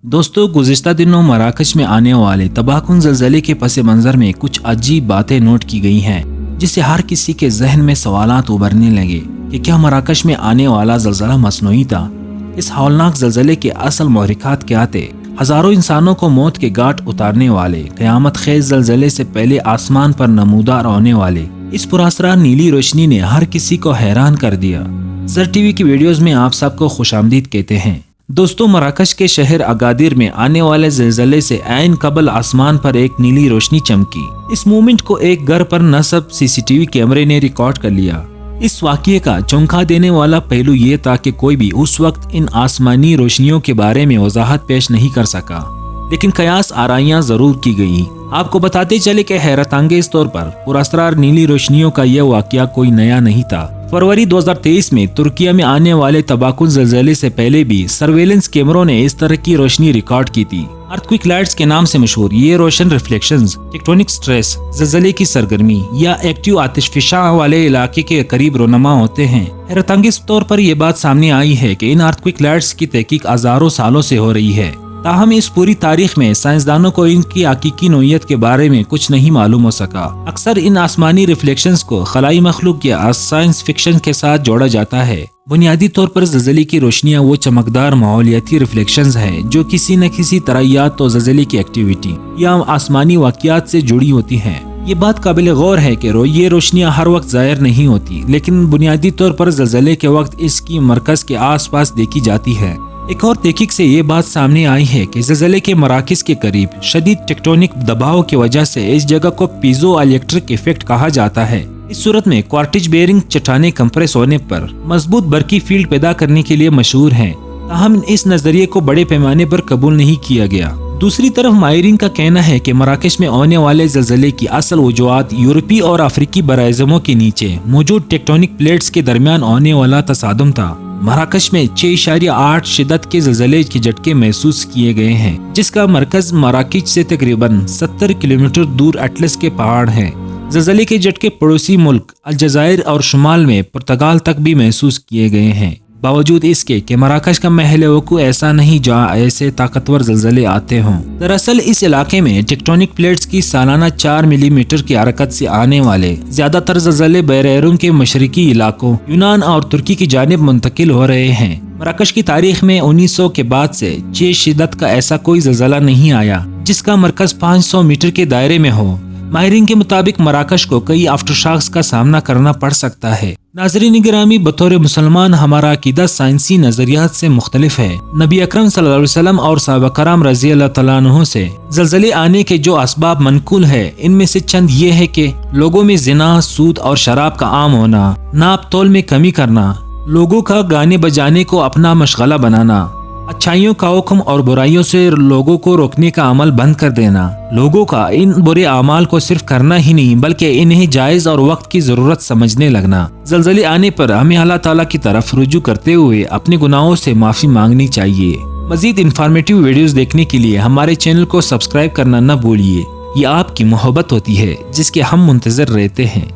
दोस्तों, गुज़िश्ता दिनों मराकश में आने वाले तबाहकुन ज़लज़ले के पस मंज़र में कुछ अजीब बातें नोट की गई हैं, जिससे हर किसी के जहन में सवालात उभरने लगे कि क्या मराकश में आने वाला ज़लज़ला मसनूई था। इस हौलनाक ज़लज़ले के असल महरिकात क्या थे? हज़ारों इंसानों को मौत के घाट उतारने वाले क़यामत खेज़ ज़लज़ले से पहले आसमान पर नमूदार होने वाले इस पुरअसरार नीली रोशनी ने हर किसी को हैरान कर दिया। ज़र टीवी की वीडियोज़ में आप सबको खुशामदीद कहते हैं। दोस्तों, मराकश के शहर अगादिर में आने वाले ज़लज़ले से ऐन कबल आसमान पर एक नीली रोशनी चमकी। इस मूवमेंट को एक घर पर नस्ब सीसीटीवी कैमरे ने रिकॉर्ड कर लिया। इस वाक़ये का चौंका देने वाला पहलू ये था कि कोई भी उस वक्त इन आसमानी रोशनियों के बारे में वजाहत पेश नहीं कर सका, लेकिन कयास आराइयां जरूर की गई। आपको बताते चले कि हैरत अंगेज तौर पर पुरअसरार नीली रोशनियों का यह वाक़या कोई नया नहीं था। फरवरी 2023 में तुर्किया में आने वाले तबाहकुन ज़लज़ले से पहले भी सर्वेलेंस कैमरों ने इस तरह की रोशनी रिकॉर्ड की थी। अर्थक्वेक लाइट्स के नाम से मशहूर ये रोशन रिफ्लेक्शंस टेक्टोनिक स्ट्रेस, ज़लज़ले की सरगर्मी या एक्टिव आतिशफिशा वाले इलाके के करीब रोनमा होते हैं। हैरतअंगेज तौर पर यह बात सामने आई है कि इन अर्थक्वेक लाइट्स की तहकीक हज़ारों सालों से हो रही है, ताहम इस पूरी तारीख में साइंसदानों को इनकी हकीकी नोयत के बारे में कुछ नहीं मालूम हो सका। अक्सर इन आसमानी रिफ्लेक्शंस को खलाई मखलूक या साइंस फिक्शन के साथ जोड़ा जाता है। बुनियादी तौर पर ज़लज़ले की रोशनियाँ वो चमकदार माहौलियाती रिफ्लेक्शंस हैं जो किसी न किसी तरह या तो ज़लज़ले की एक्टिविटी या आसमानी वाक़यात से जुड़ी होती हैं। ये बात काबिल गौर है कि ये रोशनियाँ हर वक्त ज़ाहिर नहीं होती, लेकिन बुनियादी तौर पर ज़लज़ले के वक्त इसकी मरकज़ के आस पास देखी जाती है। एक और तहकीक से ये बात सामने आई है कि ज़लज़ले के मराकिज़ के करीब शदीद टेक्टोनिक दबाव की वजह से इस जगह को पीजो इलेक्ट्रिक इफेक्ट कहा जाता है। इस सूरत में क्वार्टिज बेयरिंग चट्टानें कंप्रेस होने पर मजबूत बरकी फील्ड पैदा करने के लिए मशहूर हैं, ताहम इस नजरिए को बड़े पैमाने पर कबूल नहीं किया गया। दूसरी तरफ माहिरीन का कहना है कि मराकश में होने वाले ज़लज़ले की असल वजूहात यूरोपी और अफ्रीकी बराज़मों के नीचे मौजूद टेक्टोनिक प्लेट्स के दरमियान होने वाला तसादुम था। मराकश में 6.8 शिद्दत के ज़लज़ले के झटके महसूस किए गए हैं, जिसका मरकज मराकश से तकरीबन 70 किलोमीटर दूर अटलस के पहाड़ हैं। ज़लज़ले के झटके पड़ोसी मुल्क अलजायर और शुमाल में पुर्तगाल तक भी महसूस किए गए हैं, बावजूद इसके कि मराकश का महल वक़ू ऐसा नहीं जहाँ ऐसे ताकतवर ज़लज़ले आते हों। दरअसल इस इलाके में टेक्टोनिक प्लेट्स की सालाना 4 मिलीमीटर की हरकत से आने वाले ज्यादातर ज़लज़ले बहर-ए-रूम के मशरकी इलाकों यूनान और तुर्की की जानिब मुंतकिल हो रहे हैं। मराकश की तारीख में 1900 के बाद से 6 शिद्दत का ऐसा कोई ज़लज़ला नहीं आया जिसका मरकज 500 मीटर के दायरे में हो। माहिरीन के मुताबिक मराकश को कई आफ्टरशॉक्स का सामना करना पड़ सकता है। नाज़रीन गिरामी, बतौर मुसलमान हमारा अकीदा साइंसी नजरियात से मुख्तलिफ है। नबी अकरम सल्लल्लाहु अलैहि वसल्लम और सहाबा कराम रज़ी अल्लाह तआला अन्हुम से ज़लज़ले आने के जो असबाब मनकुल है, इनमें से चंद ये है कि लोगों में जिना, सूद और शराब का आम होना, नाप तोल में कमी करना, लोगों का गाने बजाने को अपना मशगला बनाना, अच्छाइयों का हुक्म और बुराइयों से लोगों को रोकने का अमल बंद कर देना, लोगों का इन बुरे अमाल को सिर्फ करना ही नहीं बल्कि इन्हें जायज़ और वक्त की ज़रूरत समझने लगना। ज़लज़ले आने पर हमें अल्लाह ताला की तरफ रुजू करते हुए अपने गुनाहों से माफ़ी मांगनी चाहिए। मज़ीद इन्फॉर्मेटिव वीडियोस देखने के लिए हमारे चैनल को सब्सक्राइब करना न भूलिए। ये आपकी मोहब्बत होती है जिसके हम मुंतज़र रहते हैं।